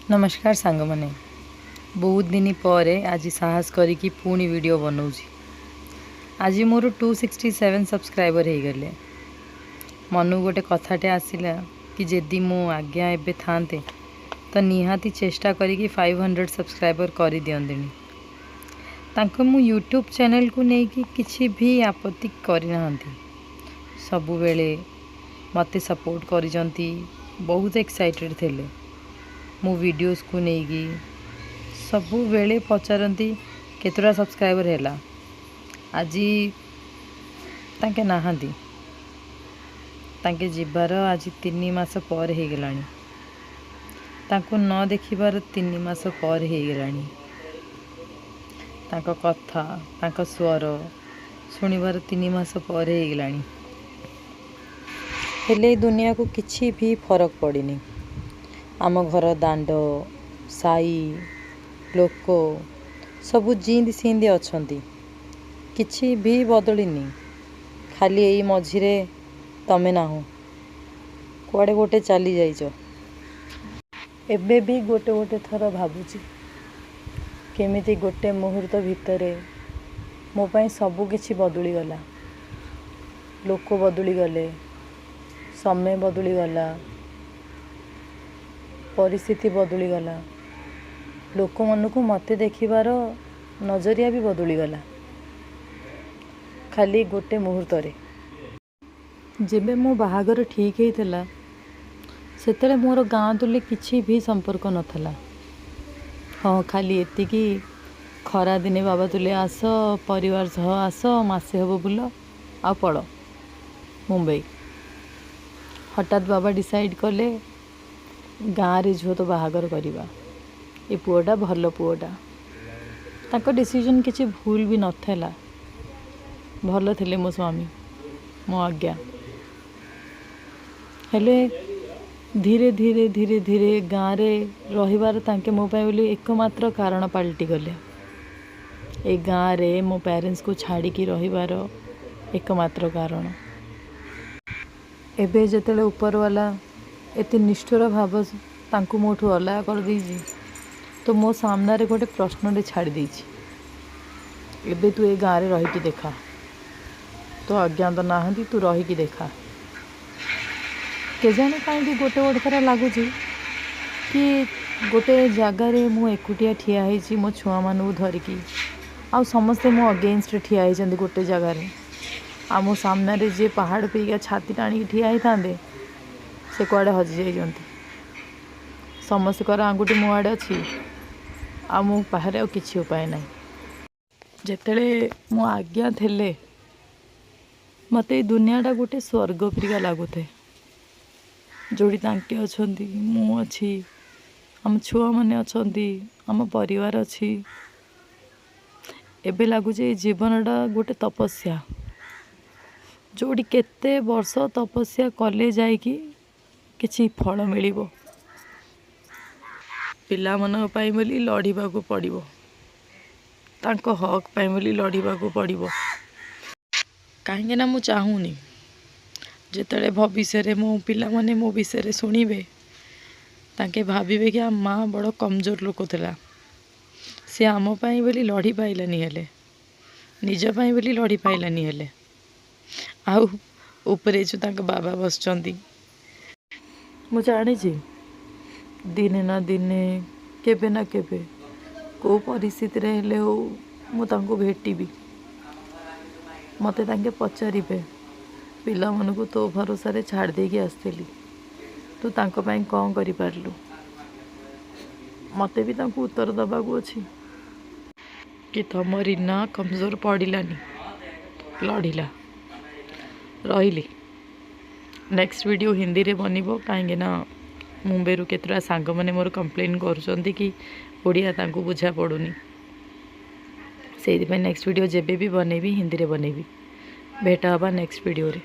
नमस्कार सांग मैंने बहुत दिन पर आज साहस करी पुणी वीडियो बनाऊँ। आज मोर 267 सब्सक्राइबर हो गले। मन गोटे कथाटे आसला कि जदि मो आज्ञा एबे थांते तो निहाती चेष्टा करी 500 सब्सक्राइबर कर दियंतिनी। तांको मु यूट्यूब चैनल को लेकिन किसी भी आपत्ति करना सबु बेले मते सपोर्ट करिजंती। बहुत एक्साइटेड थे मो वीडियोस को लेकिन सबु बेले पचारती केतरा सब्सक्राइबर है। आज तांके नहांती तांके जीवार आज 3 मास पर हो गलानी। तांको न देखिबार 3 मास पर हो गलानी। तांको कथा तांको स्वर शुणिबार 3 मास पर हो गलानी। हेले दुनिया को किछि भी फरक पड़नी। आम घर दांड साई लोक सबू जिंद सिंद अच्छी किछि भी बदलिनी। खाली यही मझिरे तमे ना हो कुआडे गोटे चली जाइछ। एबे भी गोटे गोटे थर भाबुची केमिति गोटे मुहूर्त भितरे मो पाई सबू किछि बदली गला। लोक बदली गले, समय बदली गला, परिस्थिति बदली गला, लोक मन को मते देखिबार नजरिया भी बदली गला खाली गोटे मुहूर्त रे। जेबे मो बाहागर ठीक होता सेतले मोर गाँ तुले किछि भी संपर्क नथला। हाँ खाली एतिकी खरा दिने बाबा तुले आस परिवार सह आस मासे हब बुल आ पड़ मुंबई। हठात बाबा डिसाइड कले गाँ रे झुओ तो बाहागर करवा। ये पुओटा भल पुओटा। ताको डिसीजन किछि भूल भी नथला। भल थिले मो स्वामी मो आज्ञा। हेले धीरे धीरे धीरे धीरे गाँ रे रहिबार तांके मो पाई बोली एकमात्र कारण पलटि गले। ए गाँ रे मो पेरेंट्स को छाड़ी की रहिबार एकमात्र कारण। एबे जेतेले ऊपर वाला एते निष्ठुर भाव तांको मोठू अलग कर दीजी तो मो सामने गोटे प्रश्न छाड़ी देछि। एबे तू ए गाँ रे रही देखा तो आज्ञा तो नहांती तू रही देखा। केजाने कहीं गोटे गोटे थर लगुच कि गोटे जगार मु एकुटिया ठिया होइछि मो छुआ मानू धरिकी आ समस्ते मो अगेंस्ट ठिया होइछन्ति गोटे जगार। आ मो सामने जे पहाड़ पीका छाती टाणी ठिया होता से कुआडे हजि जाइछन्ति। समस्त आंगुठी मो आड़े अच्छी आ मो पाखरे किछि उपाय ना। जेतेले मो आज्ञा थेले मते दुनियाटा गोटे स्वर्ग परिका लगुथे जोड़ी तांके अछंती मु अच्छी आम छुआ माने अछंती आम परिवार अच्छी। एबे लगुच जीवनटा गोटे तपस्या जोड़ी केते वर्ष तपस्या कले जाइकी किछि फल मिलिबो। पिला मन पाई बोली लड़ीबा को पड़िबो। तांको हक पाई बोली लड़ीबा को पड़िबो। काहेकि ना मु चाहूनी जेतले भविष्य रे मो पिला माने मो विषय शुणिबे तांके भाविबे कि आम माँ बड़ कमजोर लोक थिला। से आम पाई बोली लड़ी पाइलानी हेले निज पाई बोली लड़ी पाइलानी हेले आउ उपरे जो तांको बाबा बसचंती। मु जानी दिने ना दिने केबे ना केबे को परिस्थिति रे हेले हो मु तांको भेटिबी। मते तांके पचारिबे पिला मन को तो भरोसा रे छाड़ देकी आसथिली तू तांको पाई कौन करि पारलु। मते भी तांको उत्तर दबा को अछि कि तमरी ना कमजोर पड़िलानी लड़िला रहिली। नेक्स्ट वीडियो हिंदी रे बनिबो काहेकि ना मुंबई रु केतरा सांग माने मोर कंप्लेन करछन्ती कि ओडिया तांको बुझा पड़ुनी। से नेक्स्ट वीडियो जेबे भी बनेबी हिंदी रे बनेबी। भेटा हबा नेक्स्ट वीडियो रे।